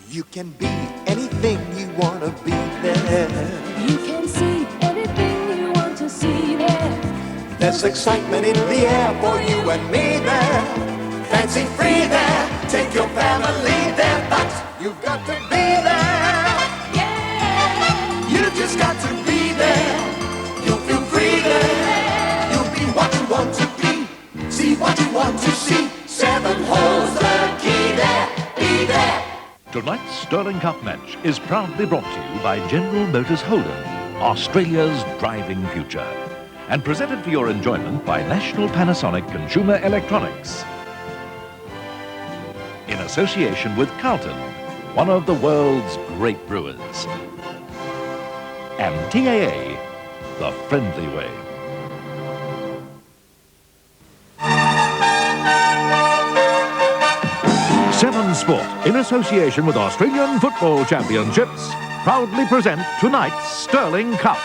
You can be anything you want to be there. You can see anything you want to see there. There's excitement in the air for you and me there. Fancy free there, take your family there, but you've got to be there. Yeah. You just got to be there. You'll feel free there. You'll be what you want to be. See what you want to see. 7 holes the key there. Be there. Tonight's Sterling Cup match is proudly brought to you by General Motors Holden, Australia's driving future, and presented for your enjoyment by National Panasonic Consumer Electronics, in association with Carlton, one of the world's great brewers, and TAA, the friendly way. Seven Sport, in association with Australian Football Championships, proudly present tonight's Sterling Cup.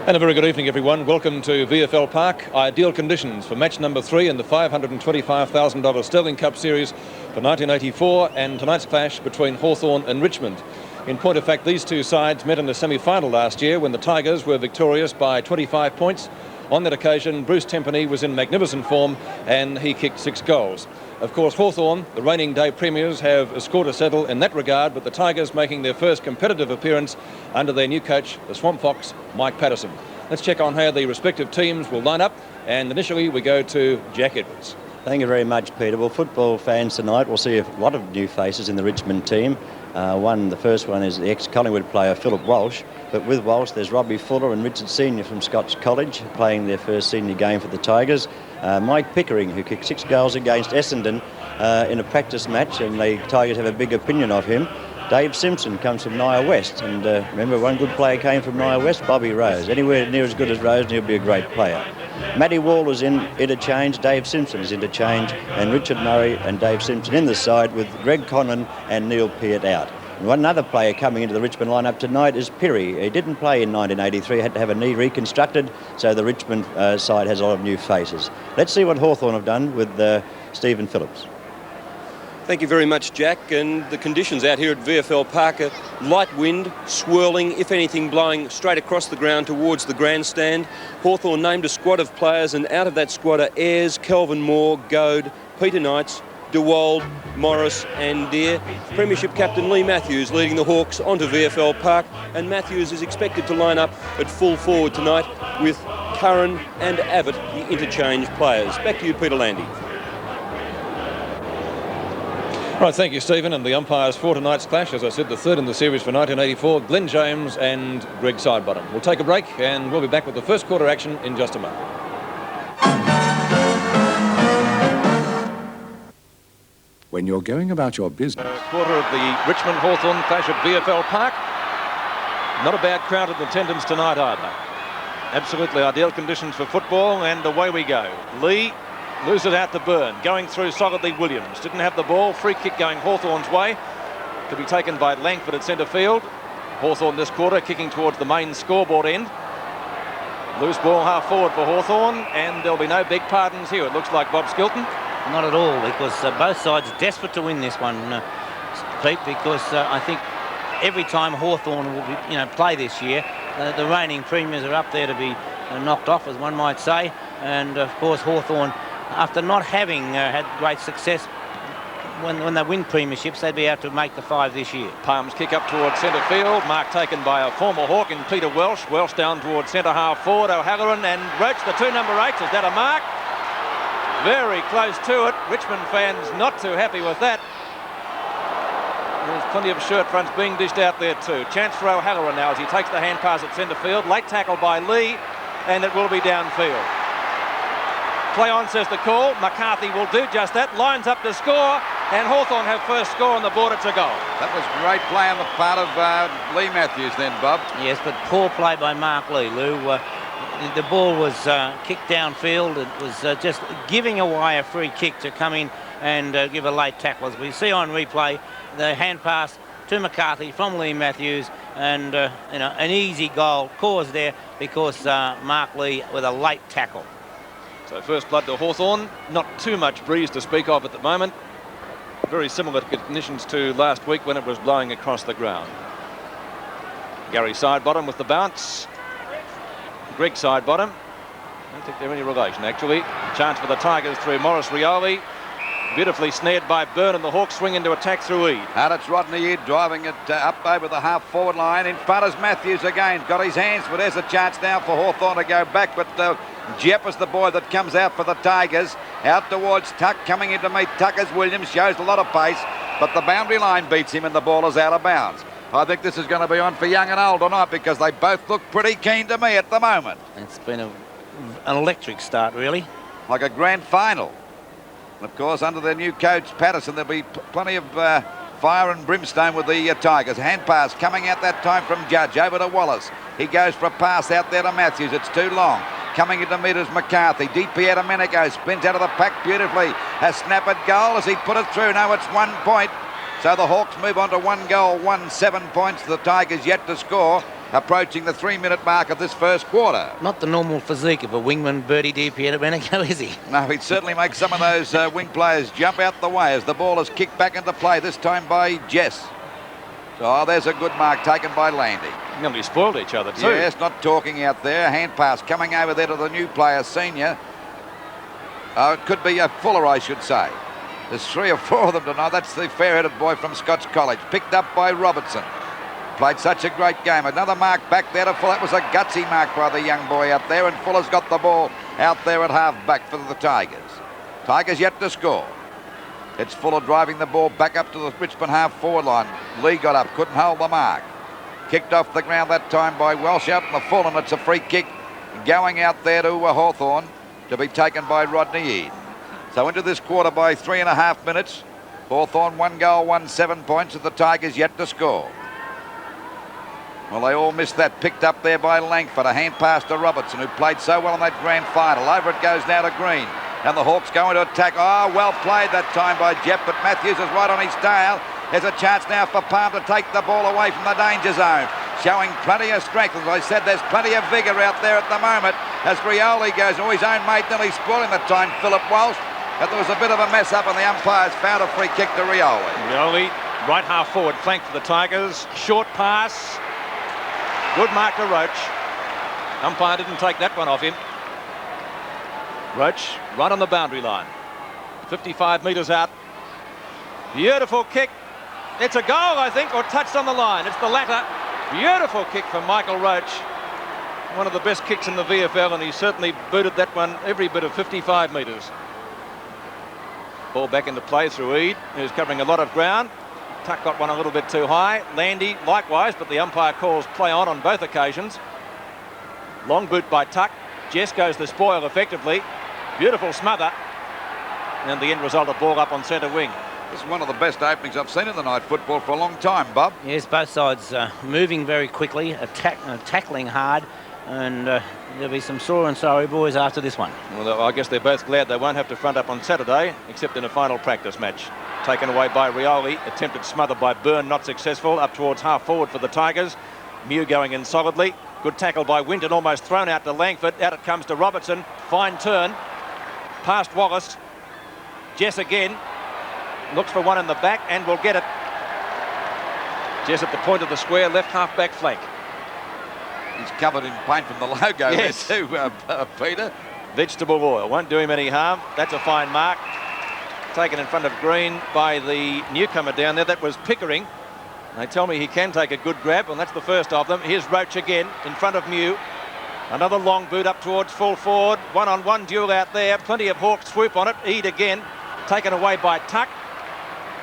And a very good evening, everyone. Welcome to VFL Park. Ideal conditions for match number 3 in the $525,000 Sterling Cup Series for 1984 and tonight's clash between Hawthorn and Richmond. In point of fact, these two sides met in the semi-final last year when the Tigers were victorious by 25 points. On that occasion, Bruce Tempany was in magnificent form and he kicked 6 goals. Of course, Hawthorn, the reigning day premiers, have a score to settle in that regard, but the Tigers making their first competitive appearance under their new coach, the Swamp Fox, Mike Patterson. Let's check on how the respective teams will line up, and initially we go to Jack Edwards. Thank you very much, Peter. Well, football fans tonight will see a lot of new faces in the Richmond team. The first one is the ex-Collingwood player Philip Walsh, but with Walsh there's Robbie Fuller and Richard Senior from Scots College playing their first senior game for the Tigers. Mike Pickering, who kicked 6 goals against Essendon in a practice match, and the Tigers have a big opinion of him. Dave Simpson comes from Naya West, and remember, one good player came from Naya West, Bobby Rose. Anywhere near as good as Rose, and he'll be a great player. Matty Wall is in interchange, Dave Simpson is interchange, and Richard Murray and Dave Simpson in the side with Greg Conlon and Neil Peart out. And one other player coming into the Richmond lineup tonight is Pirri. He didn't play in 1983, had to have a knee reconstructed, so the Richmond side has a lot of new faces. Let's see what Hawthorn have done with Stephen Phillips. Thank you very much, Jack. And the conditions out here at VFL Park are light wind, swirling, if anything blowing straight across the ground towards the grandstand. Hawthorn named a squad of players, and out of that squad are Ayres, Kelvin Moore, Goad, Peter Knights, DeWald, Morris and Deere. Premiership captain Lee Matthews leading the Hawks onto VFL Park, and Matthews is expected to line up at full forward tonight with Curran and Abbott, the interchange players. Back to you, Peter Landy. Right, thank you, Stephen. And the umpires for tonight's clash, as I said, the third in the series for 1984, Glenn James and Greg Sidebottom. We'll take a break and we'll be back with the first quarter action in just a moment. When you're going about your business. Quarter of the Richmond Hawthorn clash at VFL Park. Not a bad crowd in attendance tonight either. Absolutely ideal conditions for football, and away we go. Lee loses out to Byrne, going through solidly. Williams didn't have the ball. Free kick going Hawthorn's way, to be taken by Langford at centre field. Hawthorn this quarter kicking towards the main scoreboard end. Loose ball half forward for Hawthorn, and there'll be no big pardons here, it looks like, Bob Skilton. Not at all, because both sides are desperate to win this one, Pete, because I think every time Hawthorn will play this year, the reigning premiers are up there to be knocked off, as one might say. And of course Hawthorn, after not having had great success when they win premierships, they'd be able to make the 5 this year. Palms kick up towards centre field, mark taken by a former Hawk in Peter Welsh. Welsh down towards centre half forward. O'Halloran and Roach, the 2 number 8s. Is that a mark? Very close to it. Richmond fans not too happy with that. There's plenty of shirt fronts being dished out there too. Chance for O'Halloran now as he takes the hand pass at centre field. Late tackle by Lee, and it will be downfield. Play on, says the call. McCarthy will do just that. Lines up to score, and Hawthorn have first score on the board. It's a goal. That was great play on the part of Lee Matthews then, Bob. Yes, but poor play by Mark Lee, Lou. The ball was kicked downfield. It was just giving away a free kick to come in and give a late tackle. As we see on replay, the hand pass to McCarthy from Lee Matthews, and an easy goal caused there because Mark Lee with a late tackle. So first blood to Hawthorn. Not too much breeze to speak of at the moment. Very similar conditions to last week when it was blowing across the ground. Gary Sidebottom with the bounce. Greg Sidebottom. I don't think they're any relation, actually. Chance for the Tigers through Morris Rioli. Beautifully snared by Byrne, and the Hawks swing into attack through Eade. And it's Rodney Eade driving it up over the half-forward line. In front is Matthews again. Got his hands, but there's a chance now for Hawthorn to go back. But Jepp is the boy that comes out for the Tigers. Out towards Tuck, coming in to meet Tuckers. Williams shows a lot of pace, but the boundary line beats him and the ball is out of bounds. I think this is going to be on for young and old tonight because they both look pretty keen to me at the moment. It's been an electric start, really. Like a grand final. Of course, under their new coach, Patterson, there'll be plenty of fire and brimstone with the Tigers. Hand pass coming out that time from Judge over to Wallace. He goes for a pass out there to Matthews. It's too long. Coming into mid is McCarthy. DP out of Meniko. Spins out of the pack beautifully. A snap at goal as he put it through. Now it's 1 point. So the Hawks move on to 1 goal, 7 points. The Tigers yet to score. Approaching the 3-minute mark of this first quarter. Not the normal physique of a wingman, Bertie DP out of Meniko, is he? No, he'd certainly make some of those wing players jump out the way as the ball is kicked back into play, this time by Jess. So there's a good mark taken by Landy. Nearly spoiled each other too. Yes, not talking out there. Hand pass coming over there to the new player, Senior. It could be a Fuller, I should say. There's 3 or 4 of them tonight. That's the fair-headed boy from Scots College. Picked up by Robertson. Played such a great game. Another mark back there to Fuller. That was a gutsy mark by the young boy out there, and Fuller's got the ball out there at half-back for the Tigers. Tigers yet to score. It's Fuller driving the ball back up to the Richmond half-forward line. Lee got up, couldn't hold the mark. Kicked off the ground that time by Welsh out in the full, and it's a free kick going out there to Hawthorn to be taken by Rodney Eade. So into this quarter by 3.5 minutes. Hawthorn 1 goal, 7 points, and the Tigers yet to score. Well, they all missed that. Picked up there by Langford. A hand pass to Robertson, who played so well in that grand final. Over it goes now to Green. And the Hawks go into attack. Oh, well played that time by Jepp, but Matthews is right on his tail. There's a chance now for Palm to take the ball away from the danger zone. Showing plenty of strength. As I said, there's plenty of vigour out there at the moment as Rioli goes. Oh, his own mate nearly spoiling the time, Philip Walsh. But there was a bit of a mess up and the umpires found a free kick to Rioli. Rioli, right half forward, flank for the Tigers. Short pass. Good mark to Roach. Umpire didn't take that one off him. Roach right on the boundary line. 55 metres out. Beautiful kick. It's a goal, I think, or touched on the line. It's the latter. Beautiful kick from Michael Roach. One of the best kicks in the VFL, and he certainly booted that one every bit of 55 metres. Ball back into play through Eade, who's covering a lot of ground. Tuck got one a little bit too high. Landy likewise, but the umpire calls play on both occasions. Long boot by Tuck. Jess goes the spoil effectively. Beautiful smother. And the end result, a ball up on centre wing. This is one of the best openings I've seen in the night football for a long time, Bob. Yes, both sides moving very quickly, tackling hard, and there'll be some sore and sorry boys after this one. Well, I guess they're both glad they won't have to front up on Saturday, except in a final practice match. Taken away by Rioli, attempted smother by Byrne, not successful, up towards half forward for the Tigers. Mew going in solidly. Good tackle by Winton, almost thrown out to Langford. Out it comes to Robertson. Fine turn. Past Wallace. Jess again. Looks for one in the back and will get it. Jess at the point of the square, left half-back flank. He's covered in paint from the logo. Yes. There too, Peter. Vegetable oil. Won't do him any harm. That's a fine mark. Taken in front of Green by the newcomer down there. That was Pickering. They tell me he can take a good grab, and that's the first of them. Here's Roach again in front of Mew. Another long boot up towards full forward. One-on-one duel out there. Plenty of Hawks swoop on it. Eade again. Taken away by Tuck.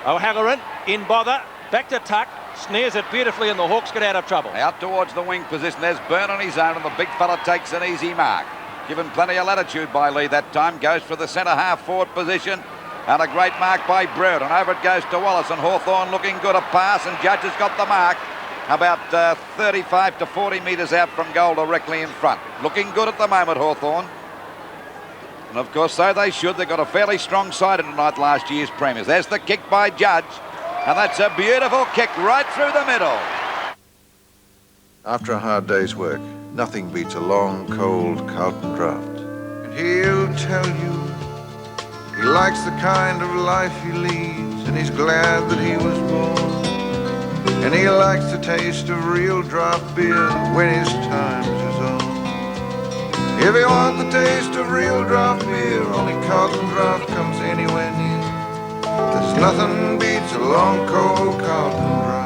O'Halloran in bother. Back to Tuck. Snares it beautifully, and the Hawks get out of trouble. Out towards the wing position. There's Byrne on his own, and the big fella takes an easy mark. Given plenty of latitude by Lee that time. Goes for the centre half forward position. And a great mark by Brood. And over it goes to Wallace, and Hawthorn looking good. A pass, and Judge has got the mark. About 35 to 40 metres out from goal, directly in front. Looking good at the moment, Hawthorn. And of course, so they should. They've got a fairly strong side tonight, last year's premiers. There's the kick by Judge. And that's a beautiful kick right through the middle. After a hard day's work, nothing beats a long, cold Carlton draft. and he'll tell you he likes the kind of life he leads, and he's glad that he was born. And he likes the taste of real draft beer when his time's his own. If you want the taste of real draft beer, only Carlton Draft comes anywhere near. There's nothing beats a long cold Carlton Draft.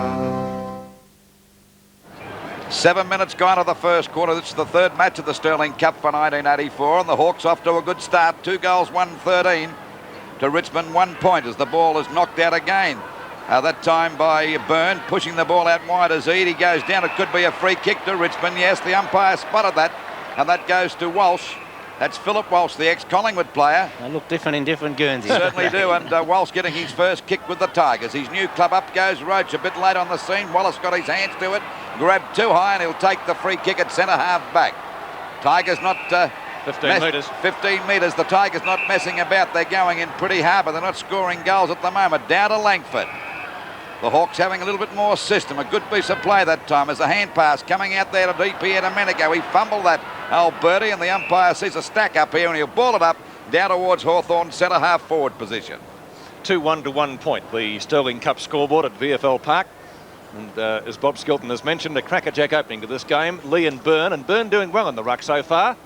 7 minutes gone of the first quarter. This is the third match of the Sterling Cup for 1984, and the Hawks off to a good start. 2 goals, 1-13 to Richmond, 1 point as the ball is knocked out again. That time by Byrne, pushing the ball out wide as Eade. He goes down. It could be a free kick to Richmond. Yes, the umpire spotted that, and that goes to Walsh. That's Philip Walsh, the ex-Collingwood player. They look different in different Guernseys. Certainly do, and Walsh getting his first kick with the Tigers. His new club. Up goes Roach, a bit late on the scene. Wallace got his hands to it, grabbed too high, and he'll take the free kick at centre half back. Tigers not... 15 metres. 15 metres. The Tigers not messing about. They're going in pretty hard, but they're not scoring goals at the moment. Down to Langford. The Hawks having a little bit more system. A good piece of play that time as the hand pass coming out there to DP a minute ago. He fumbled that, old Birdie, and the umpire sees a stack up here, and he'll ball it up down towards Hawthorn, centre half forward position. 2-1 to 1 point, the Sterling Cup scoreboard at VFL Park. And as Bob Skilton has mentioned, a crackerjack opening to this game. Lee and Byrne doing well in the ruck so far.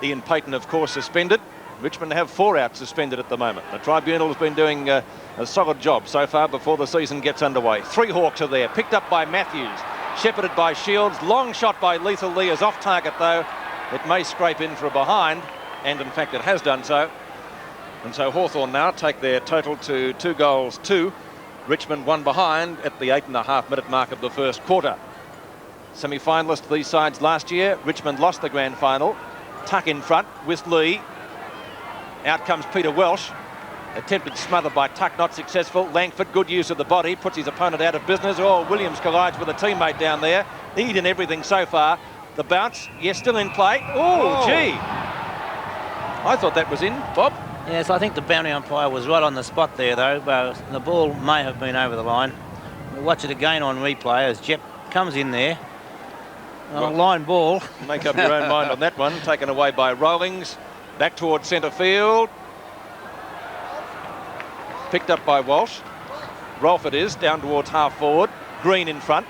Ian Payton, of course, suspended. Richmond have 4 out suspended at the moment. The Tribunal has been doing a solid job so far before the season gets underway. 3 Hawks are there, picked up by Matthews, shepherded by Shields. Long shot by Lethal Lee is off target though. It may scrape in for a behind, and in fact it has done so. And so Hawthorn now take their total to 2 goals 2. Richmond 1 behind at the 8.5-minute mark of the first quarter. Semi-finalist these sides last year. Richmond lost the grand final. Tuck in front with Lee. Out comes Peter Welsh. Attempted smother by Tuck, not successful. Langford, good use of the body, puts his opponent out of business. Oh, Williams collides with a teammate down there. Eade in everything so far. The bounce, yes, still in play. Oh, gee. I thought that was in, Bob. Yes, I think the bounty umpire was right on the spot there, though. The ball may have been over the line. We'll watch it again on replay as Jep comes in there. Line ball. Make up your own mind on that one. Taken away by Rowlings. Back towards centre field. Picked up by Walsh. Rolfe it is, down towards half forward. Green in front.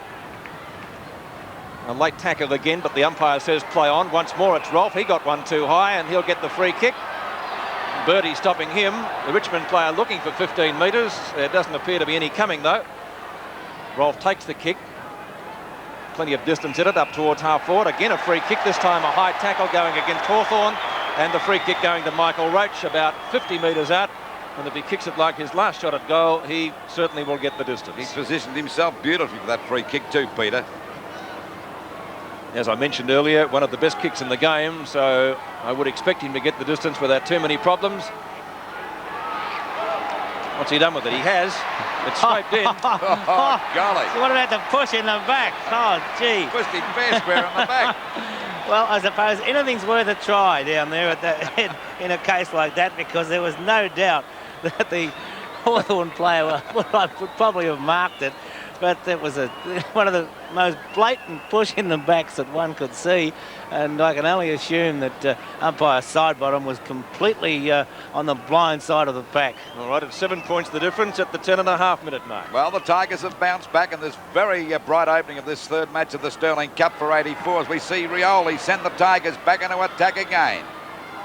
A late tackle again, but the umpire says play on. Once more it's Rolfe. He got one too high and he'll get the free kick. Birdie stopping him. The Richmond player looking for 15 metres. There doesn't appear to be any coming though. Rolfe takes the kick. Plenty of distance in it, up towards half forward. Again a free kick, this time a high tackle going against Hawthorn. And the free kick going to Michael Roach, about 50 metres out. And if he kicks it like his last shot at goal, he certainly will get the distance. He's positioned himself beautifully for that free kick too, Peter. As I mentioned earlier, one of the best kicks in the game, so I would expect him to get the distance without too many problems. What's he done with it? He has. It's scraped in. Oh, golly. So what about the push in the back? Oh, gee. Pushed him fair square on the back. Well, I suppose anything's worth a try down there at the, in a case like that, because there was no doubt that the Hawthorn player would probably have marked it, but it was one of the most blatant push in the backs that one could see, and I can only assume that umpire Sidebottom was completely on the blind side of the pack. All right, it's 7 points the difference at the 10.5-minute mark. Well, the Tigers have bounced back in this very bright opening of this third match of the Sterling Cup for 84 as we see Rioli send the Tigers back into attack again.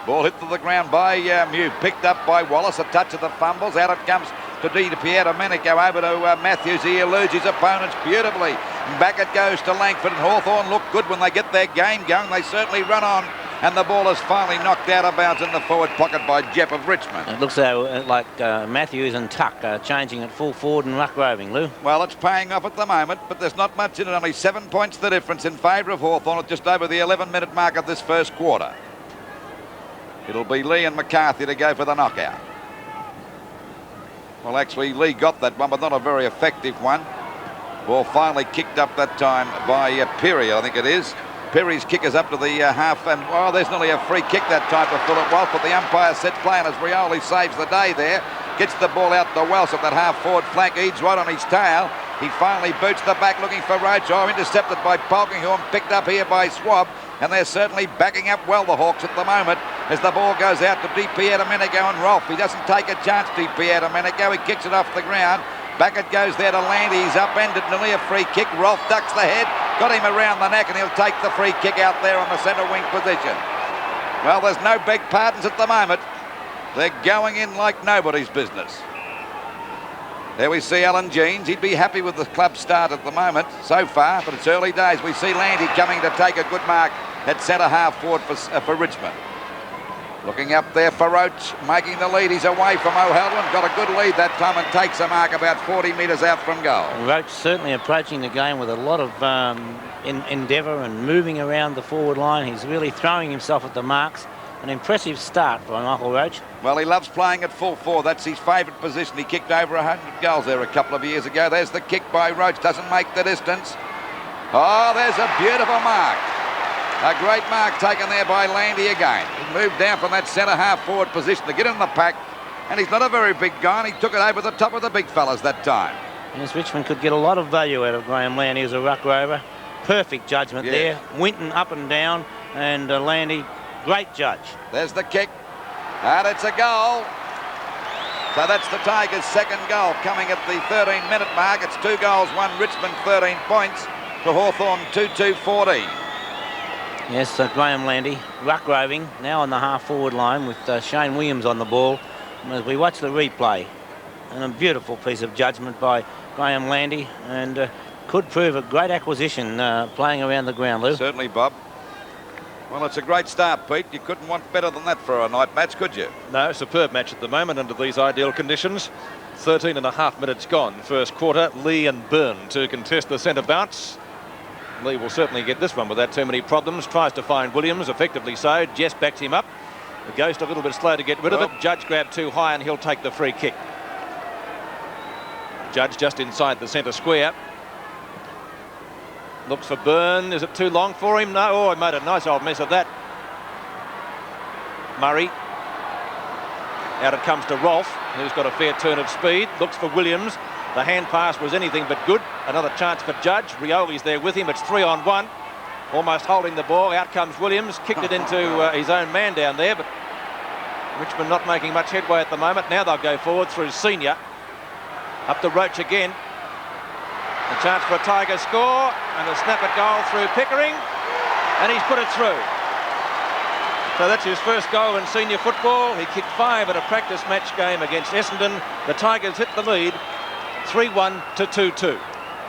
Ball hit to the ground by Mew, picked up by Wallace, a touch of the fumbles, out it comes to Di Piero-Menico, over to Matthews. He eludes his opponents beautifully. Back it goes to Langford, and Hawthorn look good when they get their game going. They certainly run on, and the ball is finally knocked out of bounds in the forward pocket by Jep of Richmond. It looks like Matthews and Tuck are changing at full forward and ruck roving, Lou. Well, it's paying off at the moment, but there's not much in it. Only 7 points the difference in favour of Hawthorn at just over the 11-minute mark of this first quarter. It'll be Lee and McCarthy to go for the knockout. Well, actually, Lee got that one, but not a very effective one. Ball finally kicked up that time by Perry, I think it is. Perry's kick is up to the half, and oh, there's nearly a free kick that time for Philip Walsh, but the umpire set play, and as Rioli saves the day there, gets the ball out to Welsh at that half-forward flank. Eads right on his tail. He finally boots the back looking for Roach. Oh, intercepted by Polkinghorne, picked up here by Swab, and they're certainly backing up well, the Hawks, at the moment. as the ball goes out to Di Domenico and Rolfe. He doesn't take a chance, Di Domenico. He kicks it off the ground. Back it goes there to Landy. He's upended, nearly a free kick. Rolfe ducks the head, got him around the neck, and he'll take the free kick out there on the centre wing position. Well, there's no beg pardons at the moment. They're going in like nobody's business. There we see Alan Jeans. He'd be happy with the club start at the moment so far, but it's early days. We see Landy coming to take a good mark at centre half forward for Richmond. Looking up there for Roach, making the lead. He's away from O'Halloran. Got a good lead that time and takes a mark about 40 metres out from goal. Roach certainly approaching the game with a lot of endeavour and moving around the forward line. He's really throwing himself at the marks. An impressive start by Michael Roach. Well, he loves playing at full forward. That's his favourite position. He kicked over 100 goals there a couple of years ago. There's the kick by Roach. Doesn't make the distance. Oh, there's a beautiful mark. A great mark taken there by Landy again. He moved down from that centre half forward position to get in the pack, and he's not a very big guy, and he took it over the top of the big fellas that time. Yes, Richmond could get a lot of value out of Graham Landy as a ruck rover. Perfect judgment there. Winton up and down, and Landy, great judge. There's the kick, and it's a goal. So that's the Tigers' second goal coming at the 13-minute mark. It's 2 goals, 1 Richmond, 13 points to Hawthorn, 2-2-14. Yes, Graham Landy, ruck roving, now on the half-forward line with Shane Williams on the ball. As we watch the replay, and a beautiful piece of judgment by Graham Landy, and could prove a great acquisition playing around the ground, Lou. Certainly, Bob. Well, it's a great start, Pete. You couldn't want better than that for a night match, could you? No, superb match at the moment under these ideal conditions. 13 and a half minutes gone, first quarter. Lee and Byrne to contest the centre bounce. Lee will certainly get this one without too many problems. Tries to find Williams, effectively so. Jess backs him up. The Ghost a little bit slow to get rid of it. Judge grabbed too high and he'll take the free kick. Judge just inside the centre square. Looks for Byrne. Is it too long for him? No. Oh, he made a nice old mess of that. Murray. Out it comes to Rolfe, who's got a fair turn of speed. Looks for Williams. The hand pass was anything but good. Another chance for Judge. Rioli's there with him. It's 3-on-1. Almost holding the ball. Out comes Williams. Kicked it into his own man down there, but Richmond not making much headway at the moment. Now they'll go forward through Senior. Up to Roach again. A chance for a Tiger score, and a snap at goal through Pickering, and he's put it through. So that's his first goal in senior football. He kicked 5 at a practice match game against Essendon. The Tigers hit the lead 3-1 to 2-2.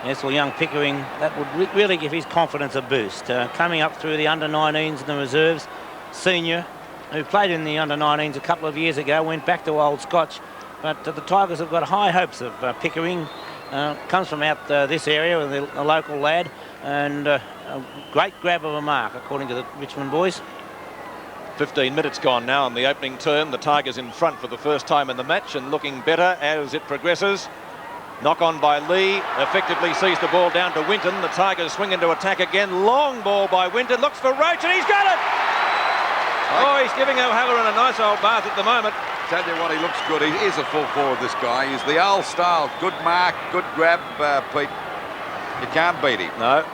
Yes, well, young Pickering, that would really give his confidence a boost. Coming up through the under-19s and the reserves, Senior, who played in the under-19s a couple of years ago, went back to Old Scotch. But the Tigers have got high hopes of Pickering. Comes from out this area with a local lad, and a great grab of a mark, according to the Richmond boys. 15 minutes gone now in the opening term. The Tigers in front for the first time in the match and looking better as it progresses. Knock on by Lee, effectively sees the ball down to Winton. The Tigers swing into attack again. Long ball by Winton, looks for Roach, and he's got it! Oh, he's giving O'Halloran a nice old bath at the moment. Tell you what, he looks good. He is a full forward, this guy. He's the old style. Good mark, good grab, Pete. You can't beat him. No.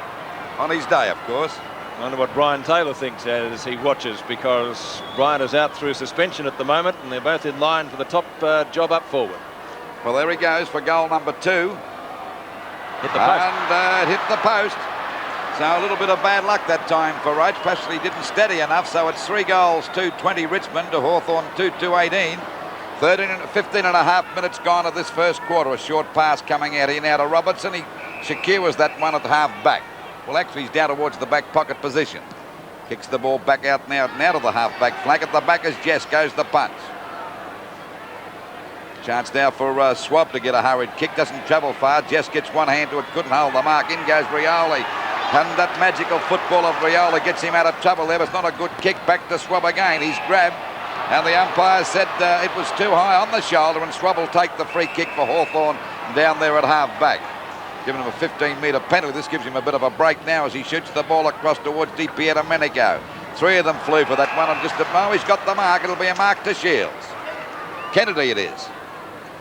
On his day, of course. I wonder what Brian Taylor thinks as he watches, because Brian is out through suspension at the moment, and they're both in line for the top job up forward. Well, there he goes for goal number 2. Hit the post. And hit the post. So a little bit of bad luck that time for Roach. Perhaps he didn't steady enough. So it's 3 goals, 2-20 Richmond to Hawthorn, 2-18. 15 and a half minutes gone of this first quarter. A short pass coming out here now to Robertson. He secures that one at half back. Well, actually, he's down towards the back pocket position. Kicks the ball back out now to the half back flank. At the back as Jess goes the punch. Chance now for Swab to get a hurried kick. Doesn't travel far. Jess gets one hand to it. Couldn't hold the mark. In goes Rioli. And that magical football of Rioli gets him out of trouble there. But it's not a good kick. Back to Swab again. He's grabbed. And the umpire said it was too high on the shoulder. And Swab will take the free kick for Hawthorn down there at half back. Giving him a 15-metre penalty. This gives him a bit of a break now as he shoots the ball across towards Di Domenico. 3 of them flew for that one. And just at Mo, he's got the mark. It'll be a mark to Shields. Kennedy it is.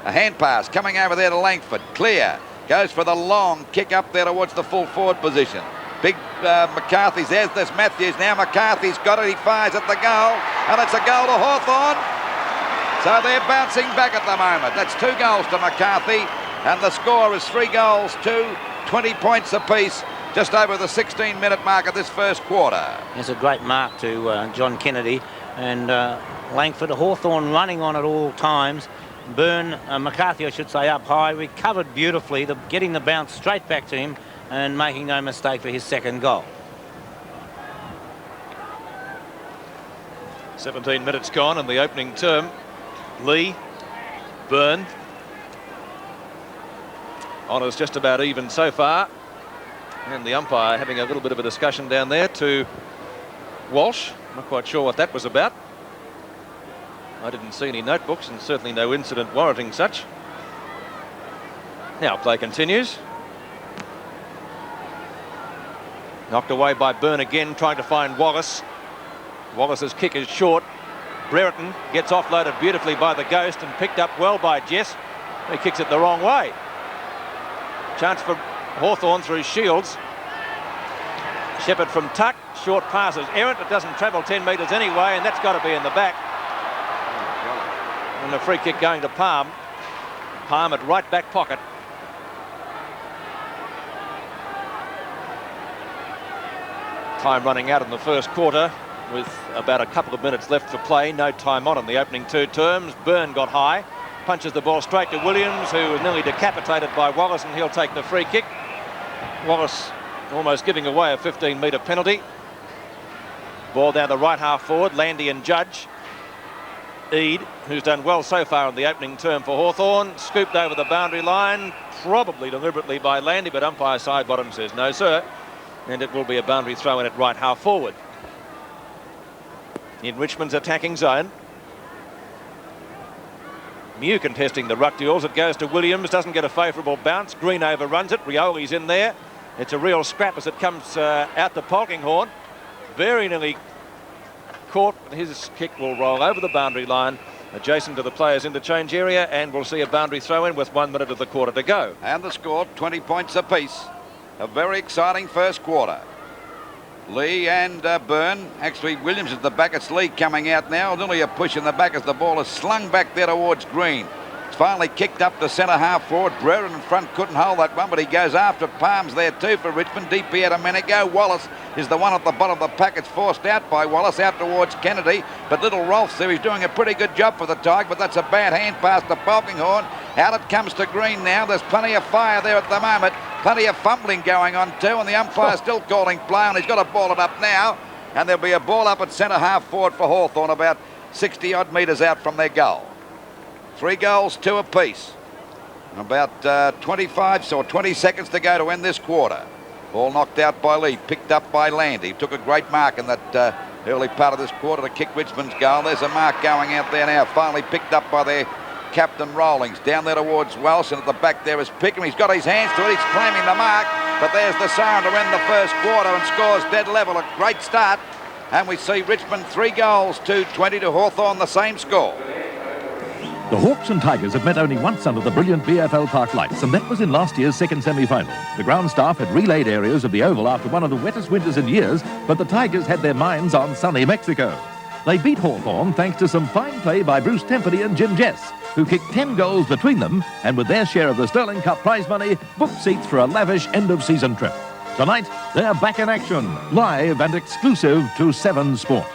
A hand pass coming over there to Langford. Clear. Goes for the long kick up there towards the full forward position. Big McCarthy's. There's this Matthews now. McCarthy's got it. He fires at the goal. and it's a goal to Hawthorn. So they're bouncing back at the moment. That's 2 goals to McCarthy, and the score is 3 goals to 20 points apiece, just over the 16-minute mark of this first quarter. It's a great mark to John Kennedy, and Langford, Hawthorn running on at all times. McCarthy, I should say, up high, recovered beautifully, getting the bounce straight back to him and making no mistake for his second goal. 17 minutes gone in the opening term. Lee, Byrne. Honours just about even so far. And the umpire having a little bit of a discussion down there to Walsh. Not quite sure what that was about. I didn't see any notebooks, and certainly no incident warranting such. Now play continues. Knocked away by Byrne again, trying to find Wallace. Wallace's kick is short. Brereton gets offloaded beautifully by the Ghost and picked up well by Jess. He kicks it the wrong way. Chance for Hawthorn through Shields. Shepherd from tuck. Short passes errant. It doesn't travel 10 metres anyway, and that's got to be in the back. And a free kick going to Palm. Palm at right back pocket. Time running out in the first quarter with about a couple of minutes left for play. No time on in the opening 2 terms. Byrne got high. Punches the ball straight to Williams, who was nearly decapitated by Wallace, and he'll take the free kick. Wallace almost giving away a 15-metre penalty. Ball down the right half forward. Landy and Judge. Eade, who's done well so far in the opening term for Hawthorn, scooped over the boundary line, probably deliberately by Landy, but umpire Sidebottom says no, sir. And it will be a boundary throw in at right half forward. In Richmond's attacking zone. Mew contesting the ruck duels. It goes to Williams, doesn't get a favourable bounce. Green overruns it. Rioli's in there. It's a real scrap as it comes out to Polkinghorne. Very nearly caught. His kick will roll over the boundary line, adjacent to the players' interchange area, and we'll see a boundary throw in with 1 minute of the quarter to go. And the score, 20 points apiece. A very exciting first quarter. Lee and Byrne. Actually, Williams at the back. It's Lee coming out now. Nearly a push in the back as the ball is slung back there towards Green. It's finally kicked up to centre half forward. Brereton in front couldn't hold that one, but he goes after Palms there too for Richmond. DP out a minute ago. Wallace is the one at the bottom of the pack. It's forced out by Wallace out towards Kennedy, but little Rolfe's there. He's doing a pretty good job for the Tigers, but that's a bad hand pass to Polkinghorne. Out it comes to Green now. There's plenty of fire there at the moment. Plenty of fumbling going on too, and the umpire's still calling play, and he's got to ball it up now. And there'll be a ball up at centre half forward for Hawthorn, about 60-odd metres out from their goal. 3 goals, 2 apiece. About 25 or 20 seconds to go to end this quarter. Ball knocked out by Lee, picked up by Landy. Took a great mark in that early part of this quarter to kick Richmond's goal. There's a mark going out there now, finally picked up by their captain Rawlings. Down there towards Welsh, and at the back there is Pickham. He's got his hands to it, he's claiming the mark, but there's the siren to end the first quarter, and scores dead level. A great start, and we see Richmond 3 goals to 20 to Hawthorn, the same score. The Hawks and Tigers have met only once under the brilliant VFL Park lights, and that was in last year's second semi-final. The ground staff had relayed areas of the Oval after one of the wettest winters in years, but the Tigers had their minds on sunny Mexico. They beat Hawthorn thanks to some fine play by Bruce Temperley and Jim Jess, who kicked 10 goals between them, and with their share of the Sterling Cup prize money, booked seats for a lavish end-of-season trip. Tonight, they're back in action, live and exclusive to 7 Sport.